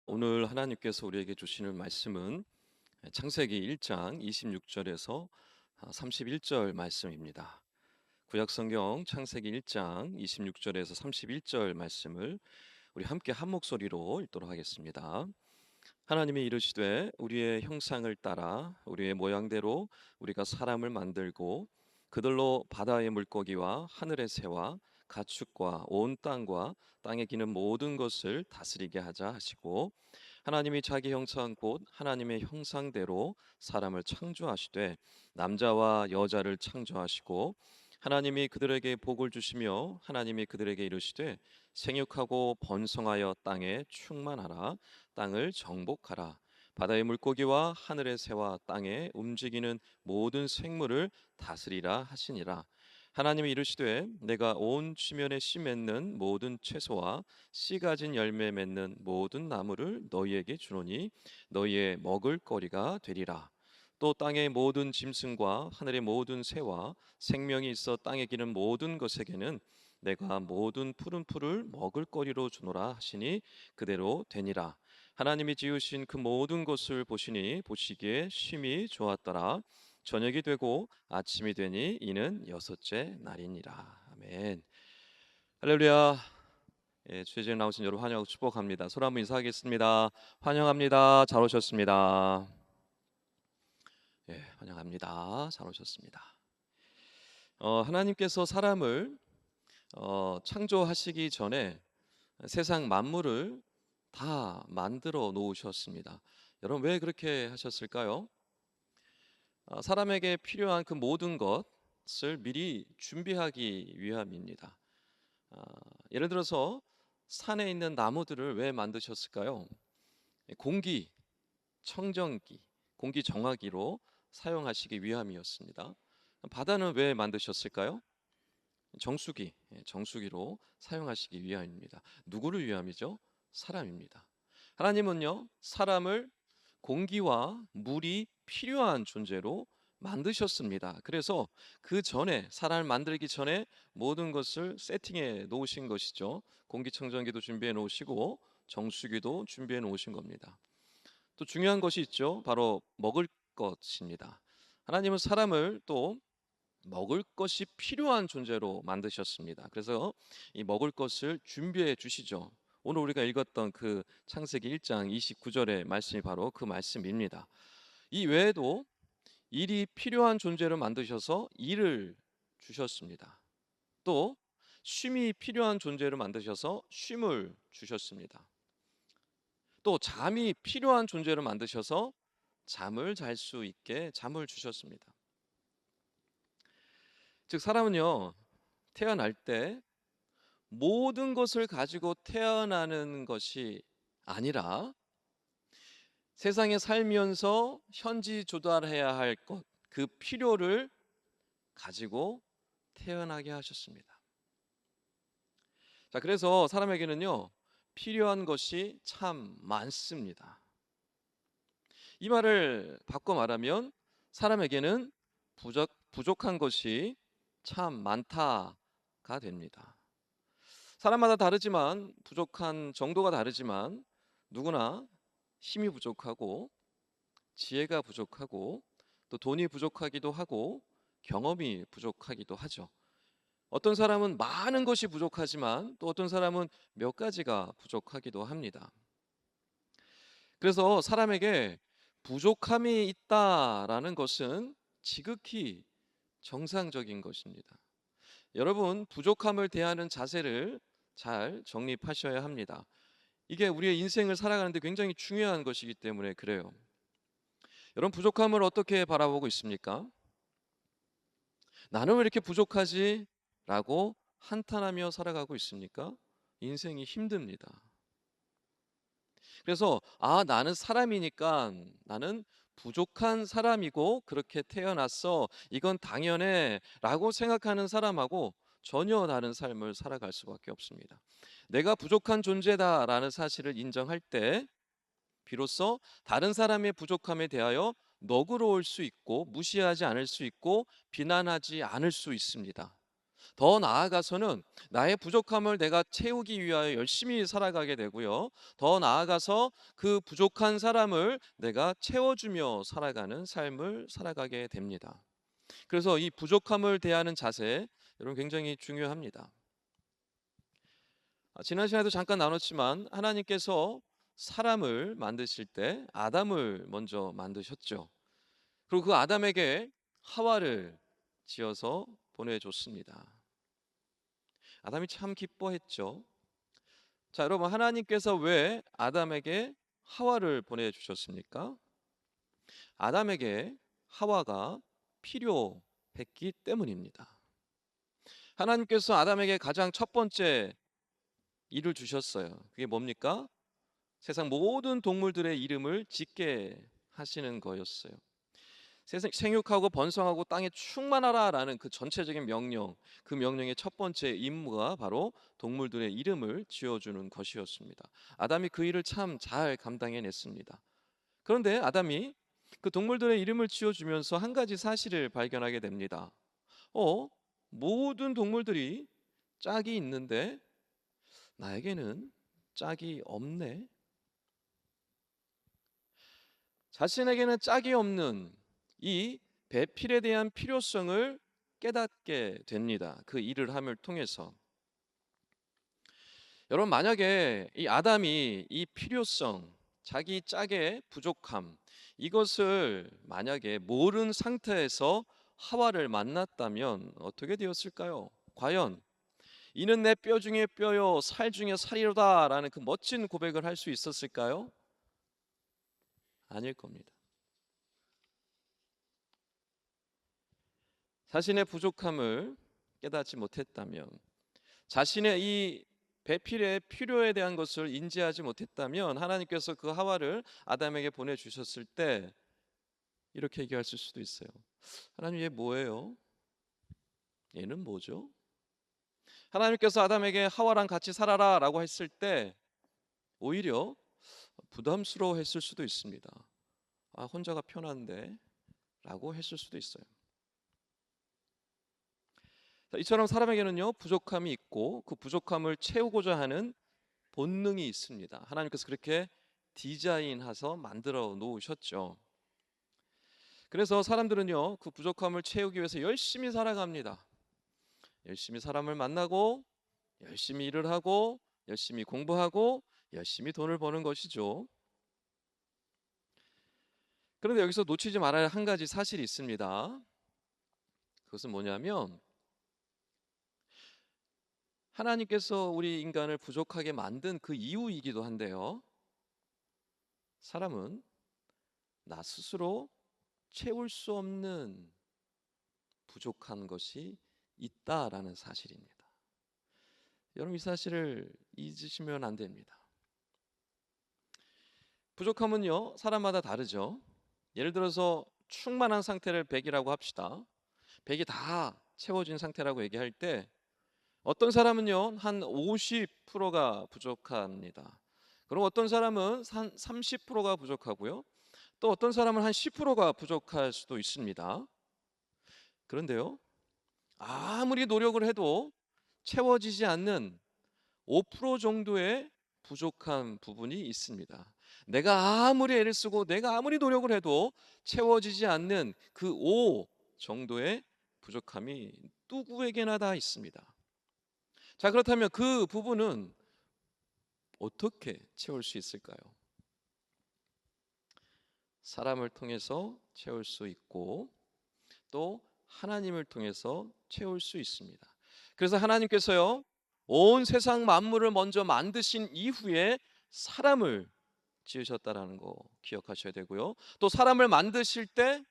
오늘 하나님께서 우리에게 주시는 말씀은 창세기 1장 26절에서 31절 말씀입니다. 구약성경 창세기 1장 26절에서 31절 말씀을 우리 함께 한 목소리로 읽도록 하겠습니다. 하나님이 이르시되 우리의 형상을 따라 우리의 모양대로 우리가 사람을 만들고 그들로 바다의 물고기와 하늘의 새와 가축과 온 땅과 땅에 기는 모든 것을 다스리게 하자 하시고, 하나님이 자기 형상 곧 하나님의 형상대로 사람을 창조하시되 남자와 여자를 창조하시고, 하나님이 그들에게 복을 주시며 하나님이 그들에게 이르시되 생육하고 번성하여 땅에 충만하라. 땅을 정복하라. 바다의 물고기와 하늘의 새와 땅에 움직이는 모든 생물을 다스리라 하시니라. 하나님이 이르시되 내가 온 지면에 씨 맺는 모든 채소와 씨 가진 열매 맺는 모든 나무를 너희에게 주노니 너희의 먹을 거리가 되리라. 또 땅의 모든 짐승과 하늘의 모든 새와 생명이 있어 땅에 기는 모든 것에게는 내가 모든 푸른 풀을 먹을 거리로 주노라 하시니 그대로 되니라. 하나님이 지으신 그 모든 것을 보시니 보시기에 심히 좋았더라. 저녁이 되고 아침이 되니 이는 여섯째 날이니라. 아멘. 할렐루야. 예, 주제에 나오신 여러분 환영하고 축복합니다. 서로 한번 인사하겠습니다. 환영합니다. 잘 오셨습니다. 예, 환영합니다. 잘 오셨습니다. 하나님께서 사람을 창조하시기 전에 세상 만물을 다 만들어 놓으셨습니다. 여러분 왜 그렇게 하셨을까요? 사람에게 필요한 그 모든 것을 미리 준비하기 위함입니다. 아, 예를 들어서 산에 있는 나무들을 왜 만드셨을까요? 공기 청정기, 공기 정화기로 사용하시기 위함이었습니다. 바다는 왜 만드셨을까요? 정수기, 정수기로 사용하시기 위함입니다. 누구를 위함이죠? 사람입니다. 하나님은요, 사람을 공기와 물이 필요한 존재로 만드셨습니다. 그래서 그 전에 사람을 만들기 전에 모든 것을 세팅해 놓으신 것이죠. 공기청정기도 준비해 놓으시고 정수기도 준비해 놓으신 겁니다. 또 중요한 것이 있죠. 바로 먹을 것입니다. 하나님은 사람을 또 먹을 것이 필요한 존재로 만드셨습니다. 그래서 이 먹을 것을 준비해 주시죠. 오늘 우리가 읽었던 그 창세기 1장 29절의 말씀이 바로 그 말씀입니다. 이 외에도 일이 필요한 존재로 만드셔서 일을 주셨습니다. 또 쉼이 필요한 존재로 만드셔서 쉼을 주셨습니다. 또 잠이 필요한 존재로 만드셔서 잠을 잘 수 있게 잠을 주셨습니다. 즉 사람은요, 태어날 때 모든 것을 가지고 태어나는 것이 아니라 세상에 살면서 현지조달해야 할 것, 그 필요를 가지고 태어나게 하셨습니다. 자, 그래서 사람에게는요, 필요한 것이 참 많습니다. 이 말을 바꿔 말하면 사람에게는 부족한 것이 참 많다가 됩니다. 사람마다 다르지만 부족한 정도가 다르지만 누구나 힘이 부족하고 지혜가 부족하고 또 돈이 부족하기도 하고 경험이 부족하기도 하죠. 어떤 사람은 많은 것이 부족하지만 또 어떤 사람은 몇 가지가 부족하기도 합니다. 그래서 사람에게 부족함이 있다라는 것은 지극히 정상적인 것입니다. 여러분, 부족함을 대하는 자세를 잘 정립하셔야 합니다. 이게 우리의 인생을 살아가는데 굉장히 중요한 것이기 때문에 그래요. 여러분, 부족함을 어떻게 바라보고 있습니까? 나는 왜 이렇게 부족하지? 라고 한탄하며 살아가고 있습니까? 인생이 힘듭니다. 그래서 나는 사람이니까 나는 부족한 사람이고 그렇게 태어났어. 이건 당연해. 라고 생각하는 사람하고 전혀 다른 삶을 살아갈 수밖에 없습니다. 내가 부족한 존재다라는 사실을 인정할 때 비로소 다른 사람의 부족함에 대하여 너그러울 수 있고 무시하지 않을 수 있고 비난하지 않을 수 있습니다. 더 나아가서는 나의 부족함을 내가 채우기 위하여 열심히 살아가게 되고요. 더 나아가서 그 부족한 사람을 내가 채워주며 살아가는 삶을 살아가게 됩니다. 그래서 이 부족함을 대하는 자세, 여러분 굉장히 중요합니다. 지난 시간에도 잠깐 나눴지만 하나님께서 사람을 만드실 때 아담을 먼저 만드셨죠. 그리고 그 아담에게 하와를 지어서 보내줬습니다. 아담이 참 기뻐했죠. 자, 여러분, 하나님께서 왜 아담에게 하와를 보내주셨습니까? 아담에게 하와가 필요했기 때문입니다. 하나님께서 아담에게 가장 첫 번째 일을 주셨어요. 그게 뭡니까? 세상 모든 동물들의 이름을 짓게 하시는 거였어요. 세상 생육하고 번성하고 땅에 충만하라라는 그 전체적인 명령, 그 명령의 첫 번째 임무가 바로 동물들의 이름을 지어주는 것이었습니다. 아담이 그 일을 참 잘 감당해냈습니다. 그런데 아담이 그 동물들의 이름을 지어주면서 한 가지 사실을 발견하게 됩니다. 어, 모든 동물들이 짝이 있는데 나에게는 짝이 없네. 자신에게는 짝이 없는 이 배필에 대한 필요성을 깨닫게 됩니다. 그 일을 함을 통해서. 여러분, 만약에 이 아담이 이 필요성, 자기 짝의 부족함, 이것을 만약에 모른 상태에서 하와를 만났다면 어떻게 되었을까요? 과연 이는 내 뼈 중에 뼈요 살 중에 살이로다라는 그 멋진 고백을 할 수 있었을까요? 아닐 겁니다. 자신의 부족함을 깨닫지 못했다면, 자신의 이 배필의 필요에 대한 것을 인지하지 못했다면 하나님께서 그 하와를 아담에게 보내주셨을 때 이렇게 얘기했을 수도 있어요. 하나님, 얘 뭐예요? 얘는 뭐죠? 하나님께서 아담에게 하와랑 같이 살아라 라고 했을 때 오히려 부담스러워 했을 수도 있습니다. 아, 혼자가 편한데 라고 했을 수도 있어요. 자, 이처럼 사람에게는요 부족함이 있고 그 부족함을 채우고자 하는 본능이 있습니다. 하나님께서 그렇게 디자인해서 만들어 놓으셨죠. 그래서 사람들은요 그 부족함을 채우기 위해서 열심히 살아갑니다. 열심히 사람을 만나고 열심히 일을 하고 열심히 공부하고 열심히 돈을 버는 것이죠. 그런데 여기서 놓치지 말아야 할 한 가지 사실이 있습니다. 그것은 뭐냐면 하나님께서 우리 인간을 부족하게 만든 그 이유이기도 한데요. 사람은 나 스스로 채울 수 없는 부족한 것이 있다라는 사실입니다. 여러분, 이 사실을 잊으시면 안 됩니다. 부족함은요 사람마다 다르죠. 예를 들어서 충만한 상태를 100이라고 합시다. 100이 다 채워진 상태라고 얘기할 때 어떤 사람은요 한 50%가 부족합니다. 그럼 어떤 사람은 한 30%가 부족하고요. 또 어떤 사람은 한 10%가 부족할 수도 있습니다. 그런데요 아무리 노력을 해도 채워지지 않는 5% 정도의 부족한 부분이 있습니다. 내가 아무리 애를 쓰고 내가 아무리 노력을 해도 채워지지 않는 그 5 정도의 부족함이 누구에게나 다 있습니다. 자, 그렇다면 그 부분은 어떻게 채울 수 있을까요? 사람을 통해서 채울 수 있고 또 하나님을 통해서 채울 수 있습니다. 그래서 하나님께서요 온 세상 만물을 먼저 만드신 이후에 사람을 지으셨다라는 거 기억하셔야 되고요. 또 사람을 만드실 때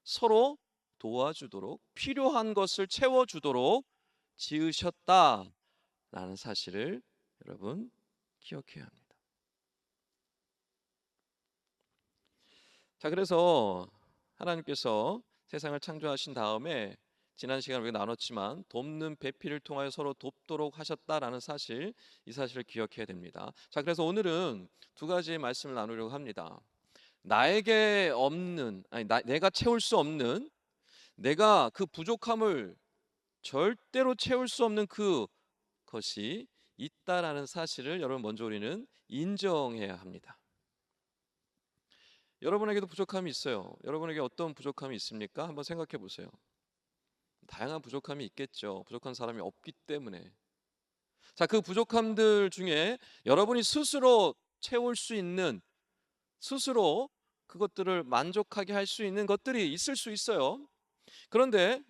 서로 도와주도록 필요한 것을 채워주도록 지으셨다라는 사실을 여러분 기억해야 합니다. 자, 그래서 하나님께서 세상을 창조하신 다음에 지난 시간에 우리가 나눴지만 돕는 배필을 통하여 서로 돕도록 하셨다라는 사실, 이 사실을 기억해야 됩니다. 자, 그래서 오늘은 두 가지의 말씀을 나누려고 합니다. 나에게 없는, 내가 채울 수 없는, 내가 그 부족함을 절대로 채울 수 없는 그것이 있다라는 사실을 여러분 먼저 우리는 인정해야 합니다. 여러분에게도 부족함이 있어요. 여러분에게 어떤 부족함이 있습니까? 한번 생각해 보세요. 다양한 부족함이 있겠죠. 부족한 사람이 없기 때문에. 자, 그 부족함들 중에 여러분이 스스로 채울 수 있는, 스스로 그것들을 만족하게 할 수 있는 것들이 있을 수 있어요. 그런데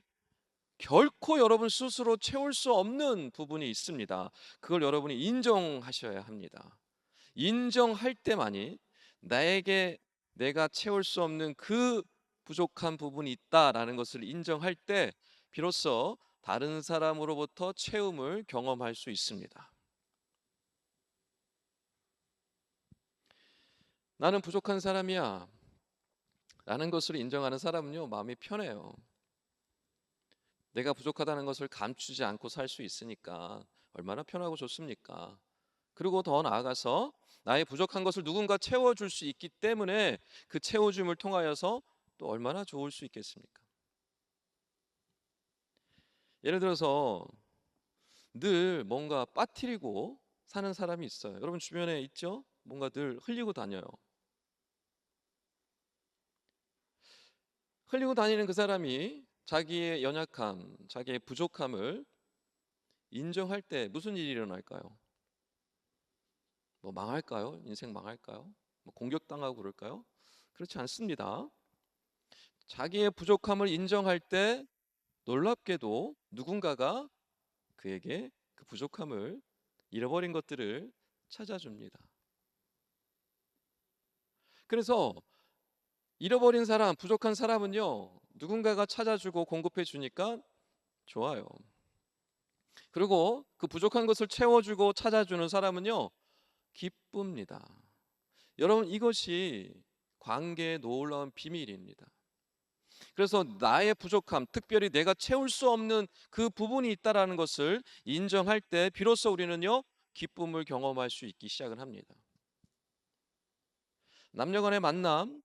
결코 여러분 스스로 채울 수 없는 부분이 있습니다. 그걸 여러분이 인정하셔야 합니다. 인정할 때만이 나에게 내가 채울 수 없는 그 부족한 부분이 있다라는 것을 인정할 때 비로소 다른 사람으로부터 채움을 경험할 수 있습니다. 나는 부족한 사람이야 라는 것을 인정하는 사람은요, 마음이 편해요. 내가 부족하다는 것을 감추지 않고 살 수 있으니까 얼마나 편하고 좋습니까? 그리고 더 나아가서 나의 부족한 것을 누군가 채워줄 수 있기 때문에 그 채워줌을 통하여서 또 얼마나 좋을 수 있겠습니까? 예를 들어서 늘 뭔가 빠뜨리고 사는 사람이 있어요. 여러분 주변에 있죠? 뭔가 늘 흘리고 다녀요. 흘리고 다니는 그 사람이 자기의 연약함, 자기의 부족함을 인정할 때 무슨 일이 일어날까요? 뭐 망할까요? 인생 망할까요? 뭐 공격당하고 그럴까요? 그렇지 않습니다. 자기의 부족함을 인정할 때 놀랍게도 누군가가 그에게 그 부족함을, 잃어버린 것들을 찾아줍니다. 그래서 잃어버린 사람, 부족한 사람은요, 누군가가 찾아주고 공급해 주니까 좋아요. 그리고 그 부족한 것을 채워주고 찾아주는 사람은요, 기쁩니다. 여러분, 이것이 관계의 놀라운 비밀입니다. 그래서 나의 부족함, 특별히 내가 채울 수 없는 그 부분이 있다라는 것을 인정할 때 비로소 우리는요, 기쁨을 경험할 수 있기 시작을 합니다. 남녀 간의 만남,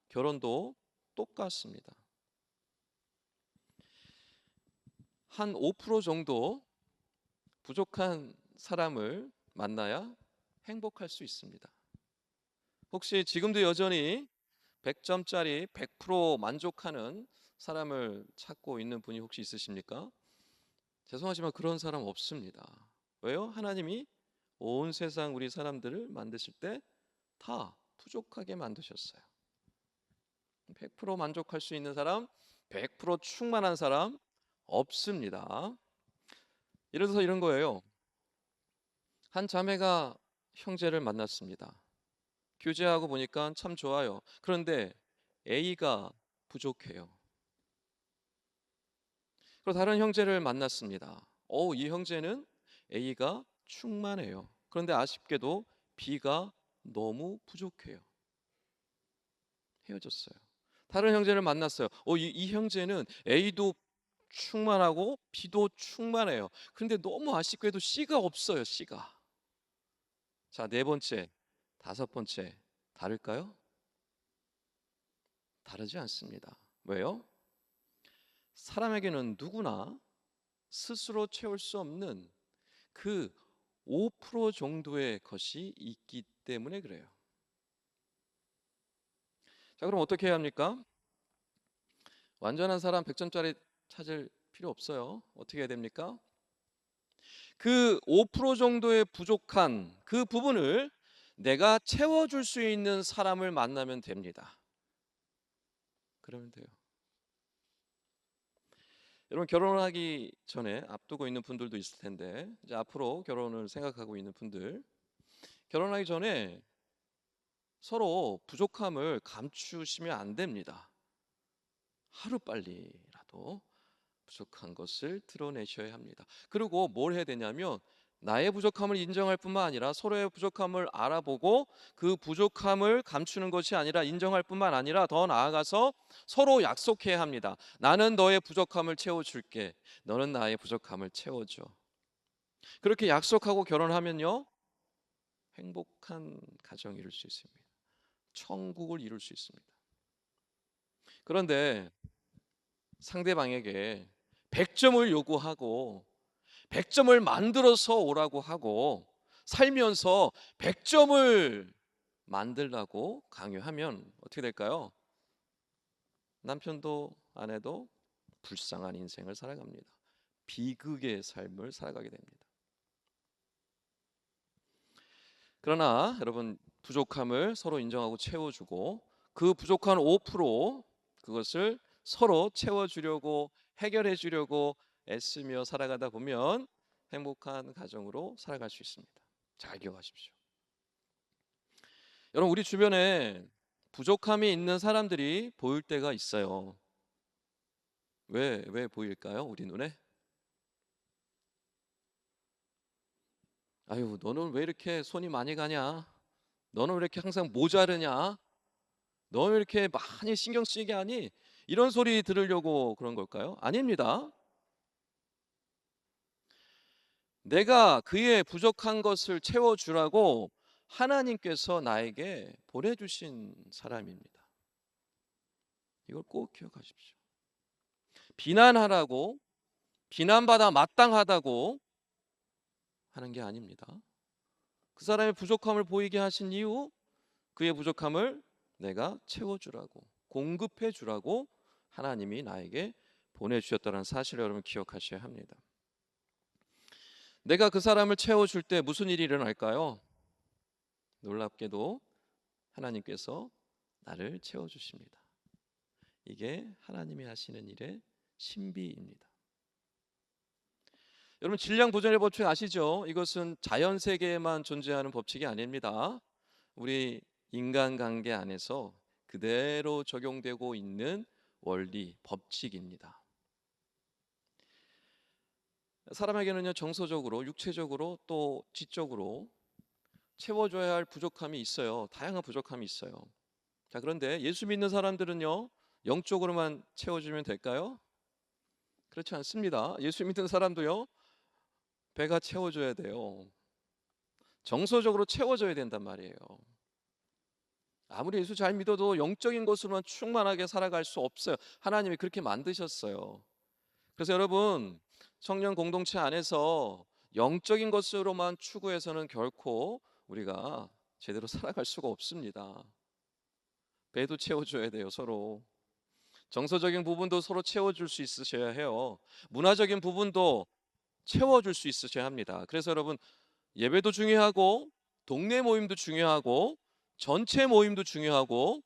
결혼도 똑같습니다. 한 5% 정도 부족한 사람을 만나야 행복할 수 있습니다. 혹시 지금도 여전히 100점짜리 100% 만족하는 사람을 찾고 있는 분이 혹시 있으십니까? 죄송하지만 그런 사람 없습니다. 왜요? 하나님이 온 세상 우리 사람들을 만드실 때 다 부족하게 만드셨어요. 100% 만족할 수 있는 사람, 100% 충만한 사람 없습니다. 예를 들어서 이런 거예요. 한 자매가 형제를 만났습니다. 교제하고 보니까 참 좋아요. 그런데 A가 부족해요. 그리고 다른 형제를 만났습니다. 이 형제는 A가 충만해요. 그런데 아쉽게도 B가 너무 부족해요. 헤어졌어요. 다른 형제를 만났어요. 이 형제는 A도 충만하고 B도 충만해요. 그런데 너무 아쉽게도 C가 없어요. C가. 자, 네 번째, 다섯 번째 다를까요? 다르지 않습니다. 왜요? 사람에게는 누구나 스스로 채울 수 없는 그 5% 정도의 것이 있기 때문에 그래요. 자, 그럼 어떻게 해야 합니까? 완전한 사람 100점짜리 찾을 필요 없어요. 어떻게 해야 됩니까? 그 5% 정도의 부족한 그 부분을 내가 채워줄 수 있는 사람을 만나면 됩니다. 그러면 돼요. 여러분 결혼하기 전에 앞두고 있는 분들도 있을 텐데 이제 앞으로 결혼을 생각하고 있는 분들, 결혼하기 전에 서로 부족함을 감추시면 안 됩니다. 하루빨리라도 부족한 것을 드러내셔야 합니다. 그리고 뭘 해야 되냐면 나의 부족함을 인정할 뿐만 아니라 서로의 부족함을 알아보고 그 부족함을 감추는 것이 아니라 인정할 뿐만 아니라 더 나아가서 서로 약속해야 합니다. 나는 너의 부족함을 채워줄게. 너는 나의 부족함을 채워줘. 그렇게 약속하고 결혼하면요, 행복한 가정 이룰 수 있습니다. 천국을 이룰 수 있습니다. 그런데 상대방에게 100점을 요구하고 100점을 만들어서 오라고 하고 살면서 100점을 만들라고 강요하면 어떻게 될까요? 남편도 아내도 불쌍한 인생을 살아갑니다. 비극의 삶을 살아가게 됩니다. 그러나 여러분, 부족함을 서로 인정하고 채워주고 그 부족한 5% 그것을 서로 채워주려고 해결해 주려고 애쓰며 살아가다 보면 행복한 가정으로 살아갈 수 있습니다. 잘 기억하십시오. 여러분, 우리 주변에 부족함이 있는 사람들이 보일 때가 있어요. 왜 보일까요? 우리 눈에? 아유, 너는 왜 이렇게 손이 많이 가냐? 너는 왜 이렇게 항상 모자르냐? 너는 왜 이렇게 많이 신경 쓰이게 하니? 이런 소리 들으려고 그런 걸까요? 아닙니다. 내가 그의 부족한 것을 채워주라고 하나님께서 나에게 보내주신 사람입니다. 이걸 꼭 기억하십시오. 비난하라고, 비난받아 마땅하다고 하는 게 아닙니다. 그 사람의 부족함을 보이게 하신 이유, 그의 부족함을 내가 채워주라고, 공급해주라고 하나님이 나에게 보내주셨다는 사실을 여러분 기억하셔야 합니다. 내가 그 사람을 채워줄 때 무슨 일이 일어날까요? 놀랍게도 하나님께서 나를 채워주십니다. 이게 하나님이 하시는 일의 신비입니다. 여러분, 질량 보존의 법칙 아시죠? 이것은 자연 세계에만 존재하는 법칙이 아닙니다. 우리 인간관계 안에서 그대로 적용되고 있는 원리, 법칙입니다. 사람에게는요, 정서적으로, 육체적으로 또 지적으로 채워줘야 할 부족함이 있어요. 다양한 부족함이 있어요. 자, 그런데 예수 믿는 사람들은요, 영적으로만 채워주면 될까요? 그렇지 않습니다. 예수 믿는 사람도요, 배가 채워줘야 돼요. 정서적으로 채워져야 된단 말이에요. 아무리 예수 잘 믿어도 영적인 것으로만 충만하게 살아갈 수 없어요. 하나님이 그렇게 만드셨어요. 그래서 여러분, 청년 공동체 안에서 영적인 것으로만 추구해서는 결코 우리가 제대로 살아갈 수가 없습니다. 배도 채워줘야 돼요, 서로. 정서적인 부분도 서로 채워줄 수 있으셔야 해요. 문화적인 부분도 채워줄 수 있으셔야 합니다. 그래서 여러분, 예배도 중요하고 동네 모임도 중요하고 전체 모임도 중요하고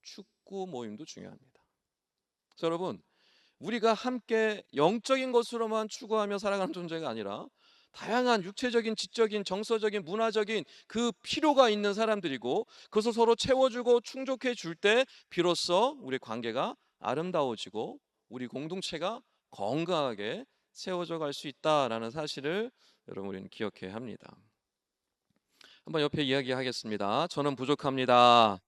축구 모임도 중요합니다. 그래서 여러분, 우리가 함께 영적인 것으로만 추구하며 살아가는 존재가 아니라 다양한 육체적인, 지적인, 정서적인, 문화적인 그 필요가 있는 사람들이고 그것을 서로 채워주고 충족해 줄 때 비로소 우리 관계가 아름다워지고 우리 공동체가 건강하게 세워져 갈 수 있다라는 사실을 여러분, 우리는 기억해야 합니다. 한번 옆에 이야기하겠습니다. 저는 부족합니다.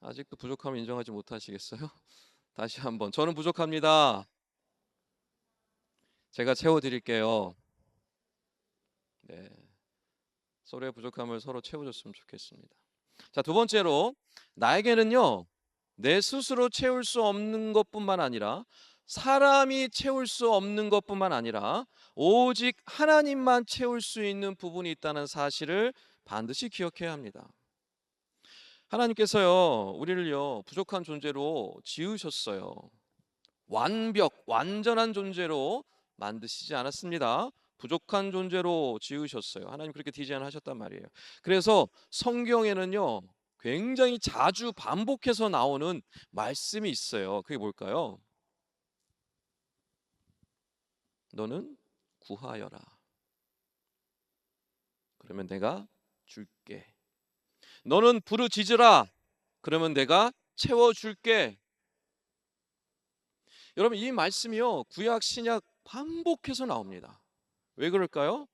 아직도 부족함을 인정하지 못하시겠어요? 다시 한번. 저는 부족합니다. 제가 채워드릴게요. 네, 서로의 부족함을 서로 채워줬으면 좋겠습니다. 자, 두 번째로, 나에게는요, 내 스스로 채울 수 없는 것뿐만 아니라 사람이 채울 수 없는 것뿐만 아니라 오직 하나님만 채울 수 있는 부분이 있다는 사실을 반드시 기억해야 합니다. 하나님께서요, 우리를요, 부족한 존재로 지으셨어요. 완전한 존재로 만드시지 않았습니다. 부족한 존재로 지으셨어요. 하나님 그렇게 디자인하셨단 말이에요. 그래서 성경에는요, 굉장히 자주 반복해서 나오는 말씀이 있어요. 그게 뭘까요? 너는 구하여라. 그러면 내가 줄게. 너는 부르짖으라. 그러면 내가 채워줄게. 여러분, 이 말씀이요, 구약 신약 반복해서 나옵니다. 왜 그럴까요?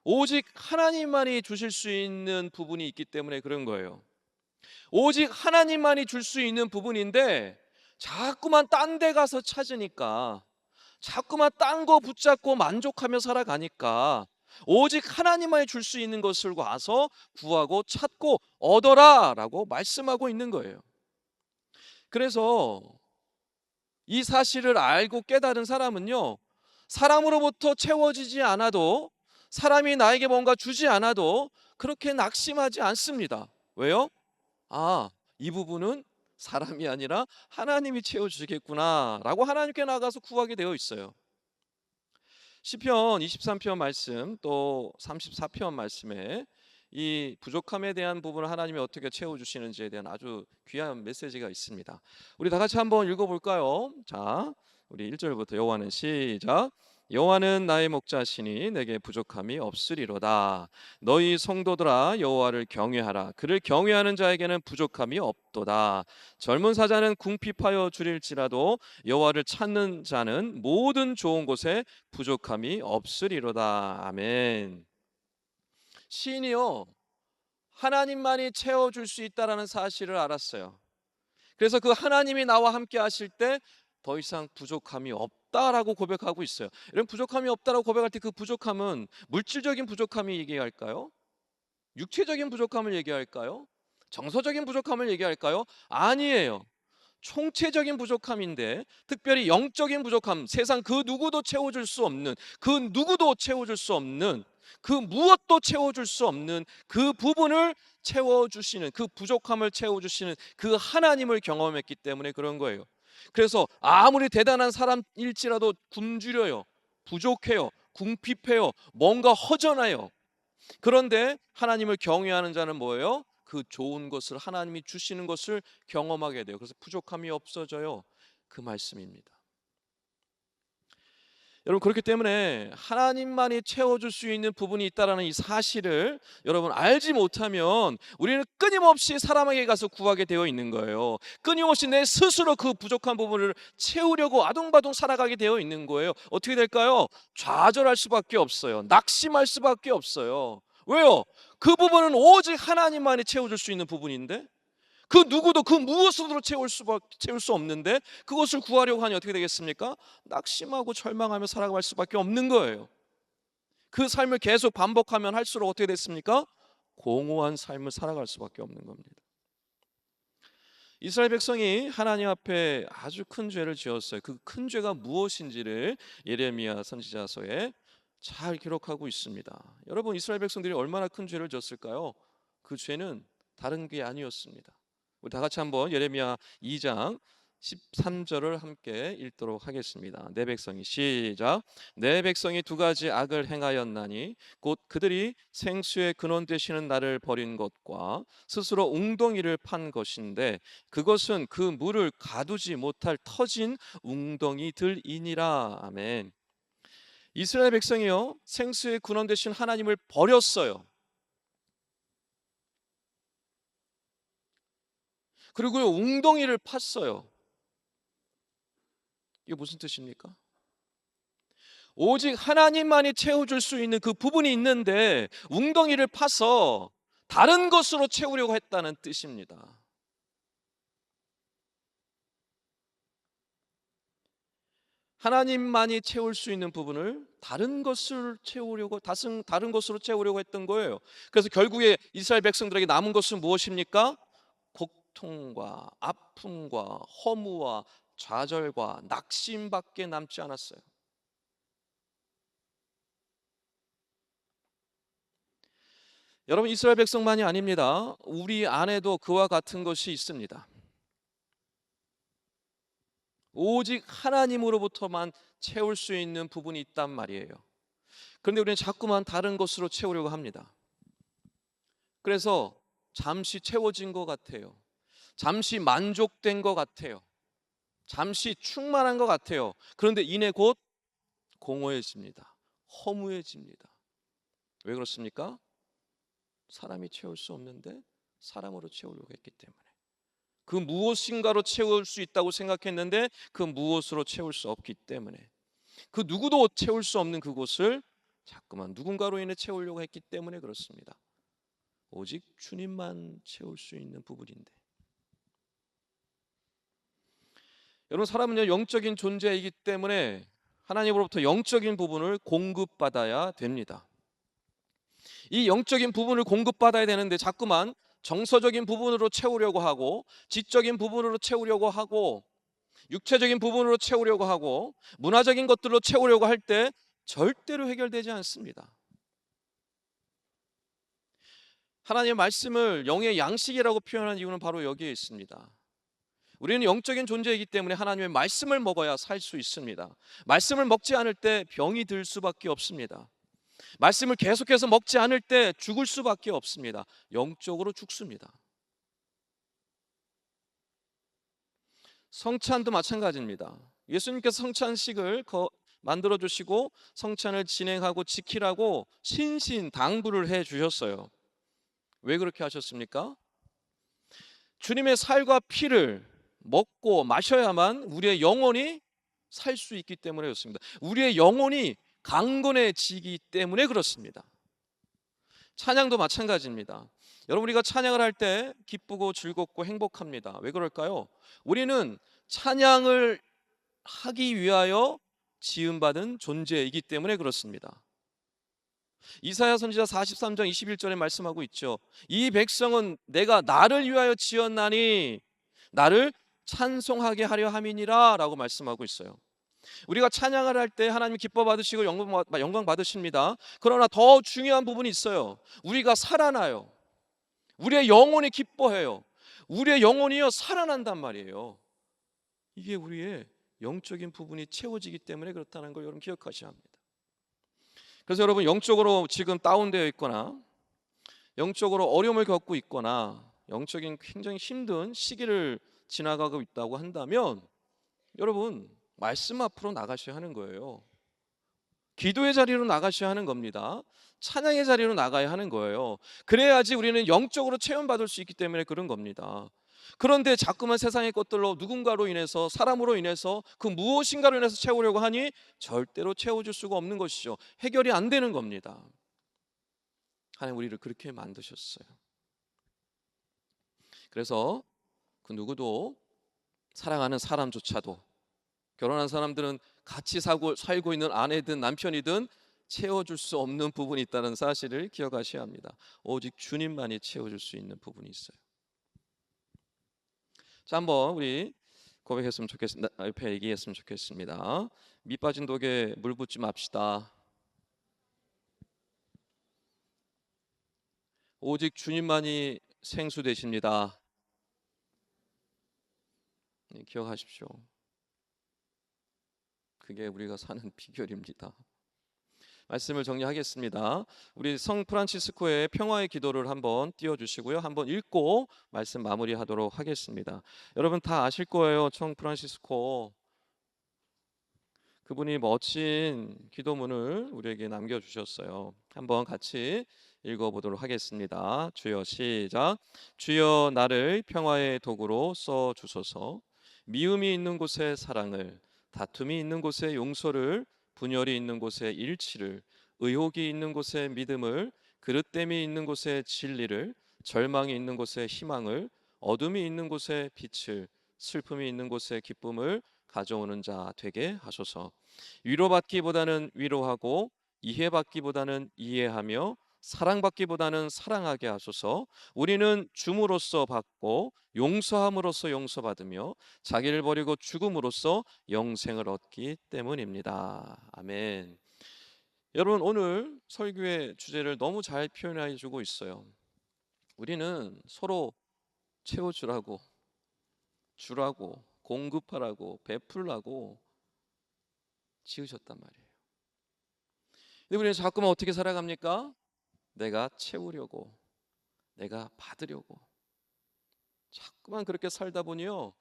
오직 하나님만이 주실 수 있는 부분이 있기 때문에 그런 거예요. 오직 하나님만이 줄 수 있는 부분인데 자꾸만 딴 데 가서 찾으니까, 자꾸만 딴 거 붙잡고 만족하며 살아가니까 오직 하나님만이 줄 수 있는 것을 와서 구하고 찾고 얻어라 라고 말씀하고 있는 거예요. 그래서 이 사실을 알고 깨달은 사람은요, 사람으로부터 채워지지 않아도, 사람이 나에게 뭔가 주지 않아도 그렇게 낙심하지 않습니다. 왜요? 아, 이 부분은 사람이 아니라 하나님이 채워주시겠구나 라고 하나님께 나가서 구하게 되어 있어요. 시편 23편 말씀, 또 34편 말씀에 이 부족함에 대한 부분을 하나님이 어떻게 채워주시는지에 대한 아주 귀한 메시지가 있습니다. 우리 다 같이 한번 읽어볼까요? 자, 우리 1절부터 여호와는 시작. 여호와는 나의 목자시니 내게 부족함이 없으리로다. 너희 성도들아 여호와를 경외하라. 그를 경외하는 자에게는 부족함이 없도다. 젊은 사자는 궁핍하여 줄일지라도 여호와를 찾는 자는 모든 좋은 곳에 부족함이 없으리로다. 아멘. 시인이요, 하나님만이 채워줄 수 있다라는 사실을 알았어요. 그래서 그 하나님이 나와 함께 하실 때 더 이상 부족함이 없다라고 고백하고 있어요. 이런 부족함이 없다라고 고백할 때 그 부족함은 물질적인 부족함이 얘기할까요? 육체적인 부족함을 얘기할까요? 정서적인 부족함을 얘기할까요? 아니에요. 총체적인 부족함인데, 특별히 영적인 부족함, 세상 그 누구도 채워줄 수 없는, 그 누구도 채워줄 수 없는, 그 무엇도 채워줄 수 없는 그 부분을 채워주시는, 그 부족함을 채워주시는 그 하나님을 경험했기 때문에 그런 거예요. 그래서 아무리 대단한 사람일지라도 굶주려요, 부족해요, 궁핍해요, 뭔가 허전해요. 그런데 하나님을 경외하는 자는 뭐예요? 그 좋은 것을, 하나님이 주시는 것을 경험하게 돼요. 그래서 부족함이 없어져요. 그 말씀입니다. 여러분, 그렇기 때문에 하나님만이 채워줄 수 있는 부분이 있다는 이 사실을 여러분 알지 못하면 우리는 끊임없이 사람에게 가서 구하게 되어 있는 거예요. 끊임없이 내 스스로 그 부족한 부분을 채우려고 아둥바둥 살아가게 되어 있는 거예요. 어떻게 될까요? 좌절할 수밖에 없어요. 낙심할 수밖에 없어요. 왜요? 그 부분은 오직 하나님만이 채워줄 수 있는 부분인데, 그 누구도 그 무엇으로 채울 수 없는데, 그것을 구하려고 하니 어떻게 되겠습니까? 낙심하고 절망하며 살아갈 수밖에 없는 거예요. 그 삶을 계속 반복하면 할수록 어떻게 됐습니까? 공허한 삶을 살아갈 수밖에 없는 겁니다. 이스라엘 백성이 하나님 앞에 아주 큰 죄를 지었어요. 그 큰 죄가 무엇인지를 예레미야 선지자서에 잘 기록하고 있습니다. 여러분, 이스라엘 백성들이 얼마나 큰 죄를 지었을까요? 그 죄는 다른 게 아니었습니다. 우리 다 같이 한번 예레미야 2장 13절을 함께 읽도록 하겠습니다. 내 백성이, 시작. 내 백성이 두 가지 악을 행하였나니 곧 그들이 생수의 근원 되시는 나를 버린 것과 스스로 웅덩이를 판 것인데, 그것은 그 물을 가두지 못할 터진 웅덩이들이니라. 아멘. 이스라엘 백성이요, 생수의 근원 되신 하나님을 버렸어요. 그리고 웅덩이를 팠어요. 이게 무슨 뜻입니까? 오직 하나님만이 채워줄 수 있는 그 부분이 있는데 웅덩이를 파서 다른 것으로 채우려고 했다는 뜻입니다. 하나님만이 채울 수 있는 부분을 다른 것을 채우려고, 다른 것으로 채우려고 했던 거예요. 그래서 결국에 이스라엘 백성들에게 남은 것은 무엇입니까? 고통과 아픔과 허무와 좌절과 낙심밖에 남지 않았어요. 여러분, 이스라엘 백성만이 아닙니다. 우리 안에도 그와 같은 것이 있습니다. 오직 하나님으로부터만 채울 수 있는 부분이 있단 말이에요. 그런데 우리는 자꾸만 다른 것으로 채우려고 합니다. 그래서 잠시 채워진 것 같아요. 잠시 만족된 것 같아요. 잠시 충만한 것 같아요. 그런데 이내 곧 공허해집니다. 허무해집니다. 왜 그렇습니까? 사람이 채울 수 없는데 사람으로 채우려고 했기 때문에. 그 무엇인가로 채울 수 있다고 생각했는데 그 무엇으로 채울 수 없기 때문에, 그 누구도 채울 수 없는 그곳을 자꾸만 누군가로 인해 채우려고 했기 때문에 그렇습니다. 오직 주님만 채울 수 있는 부분인데. 여러분, 사람은요, 영적인 존재이기 때문에 하나님으로부터 영적인 부분을 공급받아야 됩니다. 이 영적인 부분을 공급받아야 되는데 자꾸만 정서적인 부분으로 채우려고 하고, 지적인 부분으로 채우려고 하고, 육체적인 부분으로 채우려고 하고 문화적인 것들로 채우려고 할 때 절대로 해결되지 않습니다. 하나님의 말씀을 영의 양식이라고 표현한 이유는 바로 여기에 있습니다. 우리는 영적인 존재이기 때문에 하나님의 말씀을 먹어야 살 수 있습니다. 말씀을 먹지 않을 때 병이 들 수밖에 없습니다. 말씀을 계속해서 먹지 않을 때 죽을 수밖에 없습니다. 영적으로 죽습니다. 성찬도 마찬가지입니다. 예수님께서 성찬식을 만들어 주시고 성찬을 진행하고 지키라고 신신당부를 해 주셨어요. 왜 그렇게 하셨습니까? 주님의 살과 피를 먹고 마셔야만 우리의 영혼이 살 수 있기 때문에 그렇습니다. 우리의 영혼이 강건해지기 때문에 그렇습니다. 찬양도 마찬가지입니다. 여러분, 우리가 찬양을 할 때 기쁘고 즐겁고 행복합니다. 왜 그럴까요? 우리는 찬양을 하기 위하여 지음받은 존재이기 때문에 그렇습니다. 이사야 선지자 43장 21절에 말씀하고 있죠. 이 백성은 내가 나를 위하여 지었나니 나를 찬송하게 하려 함이니라 라고 말씀하고 있어요. 우리가 찬양을 할 때 하나님 기뻐 받으시고 영광 받으십니다. 그러나 더 중요한 부분이 있어요. 우리가 살아나요. 우리의 영혼이 기뻐해요. 우리의 영혼이요 살아난단 말이에요. 이게 우리의 영적인 부분이 채워지기 때문에 그렇다는 걸 여러분 기억하셔야 합니다. 그래서 여러분, 영적으로 지금 다운되어 있거나 영적으로 어려움을 겪고 있거나 영적인 굉장히 힘든 시기를 지나가고 있다고 한다면 여러분, 말씀 앞으로 나가셔야 하는 거예요. 기도의 자리로 나가셔야 하는 겁니다. 찬양의 자리로 나가야 하는 거예요. 그래야지 우리는 영적으로 체험받을 수 있기 때문에 그런 겁니다. 그런데 자꾸만 세상의 것들로 누군가로 인해서, 사람으로 인해서, 그 무엇인가로 인해서 채우려고 하니 절대로 채워줄 수가 없는 것이죠. 해결이 안 되는 겁니다. 하나님 우리를 그렇게 만드셨어요. 그래서 그 누구도, 사랑하는 사람조차도, 결혼한 사람들은 같이 살고 있는 아내든 남편이든 채워줄 수 없는 부분이 있다는 사실을 기억하셔야 합니다. 오직 주님만이 채워줄 수 있는 부분이 있어요. 자, 한번 우리 고백했으면 좋겠습니다. 옆에 얘기했으면 좋겠습니다. 밑 빠진 독에 물 붓지 맙시다. 오직 주님만이 생수 되십니다. 기억하십시오. 그게 우리가 사는 비결입니다. 말씀을 정리하겠습니다. 우리 성 프란치스코의 평화의 기도를 한번 띄워주시고요. 한번 읽고 말씀 마무리하도록 하겠습니다. 여러분 다 아실 거예요. 성 프란치스코, 그분이 멋진 기도문을 우리에게 남겨주셨어요. 한번 같이 읽어보도록 하겠습니다. 주여, 시작. 주여, 나를 평화의 도구로 써주소서. 미움이 있는 곳에 사랑을, 다툼이 있는 곳에 용서를, 분열이 있는 곳에 일치를, 의혹이 있는 곳에 믿음을, 그릇됨이 있는 곳에 진리를, 절망이 있는 곳에 희망을, 어둠이 있는 곳에 빛을, 슬픔이 있는 곳에 기쁨을 가져오는 자 되게 하소서. 위로받기보다는 위로하고, 이해받기보다는 이해하며, 사랑받기보다는 사랑하게 하소서. 우리는 줌으로써 받고 용서함으로써 용서받으며 자기를 버리고 죽음으로써 영생을 얻기 때문입니다. 아멘. 여러분, 오늘 설교의 주제를 너무 잘 표현해 주고 있어요. 우리는 서로 채워주라고, 주라고, 공급하라고, 베풀라고 지으셨단 말이에요. 근데 우리는 자꾸만 어떻게 살아갑니까? 내가 채우려고, 내가 받으려고 자꾸만 그렇게 살다 보니요,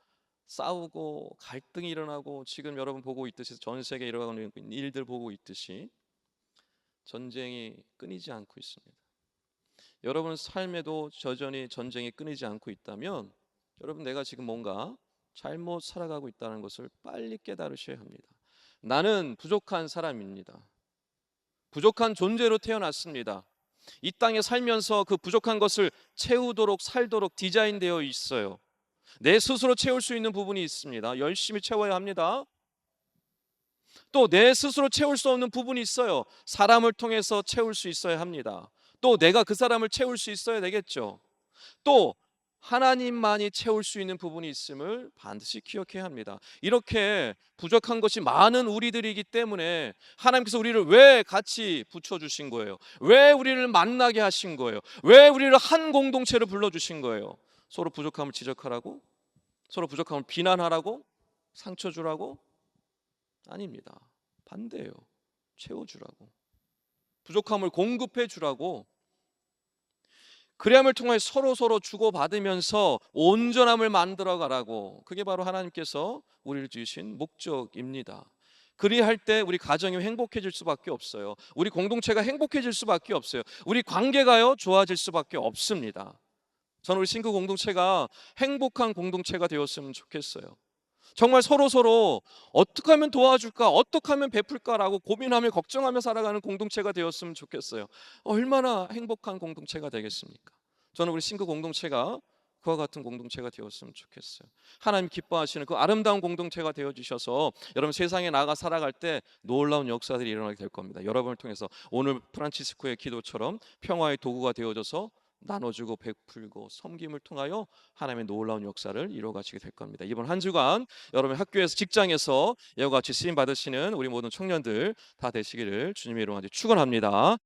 싸우고 갈등이 일어나고, 지금 여러분 보고 있듯이 전 세계에 일어나고 있는 일들 보고 있듯이 전쟁이 끊이지 않고 있습니다. 여러분 삶에도 여전히 전쟁이 끊이지 않고 있다면 여러분, 내가 지금 뭔가 잘못 살아가고 있다는 것을 빨리 깨달으셔야 합니다. 나는 부족한 사람입니다. 부족한 존재로 태어났습니다. 이 땅에 살면서 그 부족한 것을 채우도록 살도록 디자인되어 있어요. 내 스스로 채울 수 있는 부분이 있습니다. 열심히 채워야 합니다. 또 내 스스로 채울 수 없는 부분이 있어요. 사람을 통해서 채울 수 있어야 합니다. 또 내가 그 사람을 채울 수 있어야 되겠죠. 또 하나님만이 채울 수 있는 부분이 있음을 반드시 기억해야 합니다. 이렇게 부족한 것이 많은 우리들이기 때문에 하나님께서 우리를 왜 같이 붙여주신 거예요? 왜 우리를 만나게 하신 거예요? 왜 우리를 한 공동체로 불러주신 거예요? 서로 부족함을 지적하라고? 서로 부족함을 비난하라고? 상처 주라고? 아닙니다. 반대예요. 채워주라고. 부족함을 공급해 주라고. 그리함을 통해 서로 주고받으면서 온전함을 만들어 가라고. 그게 바로 하나님께서 우리를 지으신 목적입니다. 그리할 때 우리 가정이 행복해질 수밖에 없어요. 우리 공동체가 행복해질 수밖에 없어요. 우리 관계가요 좋아질 수밖에 없습니다. 저는 우리 신구 공동체가 행복한 공동체가 되었으면 좋겠어요. 정말 서로 어떻게 하면 도와줄까, 어떻게 하면 베풀까라고 고민하며 걱정하며 살아가는 공동체가 되었으면 좋겠어요. 얼마나 행복한 공동체가 되겠습니까? 저는 우리 신구 공동체가 그와 같은 공동체가 되었으면 좋겠어요. 하나님 기뻐하시는 그 아름다운 공동체가 되어주셔서 여러분 세상에 나가 살아갈 때 놀라운 역사들이 일어나게 될 겁니다. 여러분을 통해서 오늘 프란치스코의 기도처럼 평화의 도구가 되어져서 나눠주고 베풀고 섬김을 통하여 하나님의 놀라운 역사를 이루어 가시게 될 겁니다. 이번 한 주간 여러분 학교에서 직장에서 이와 같이 쓰임 받으시는 우리 모든 청년들 다 되시기를 주님의 이름으로 축원합니다.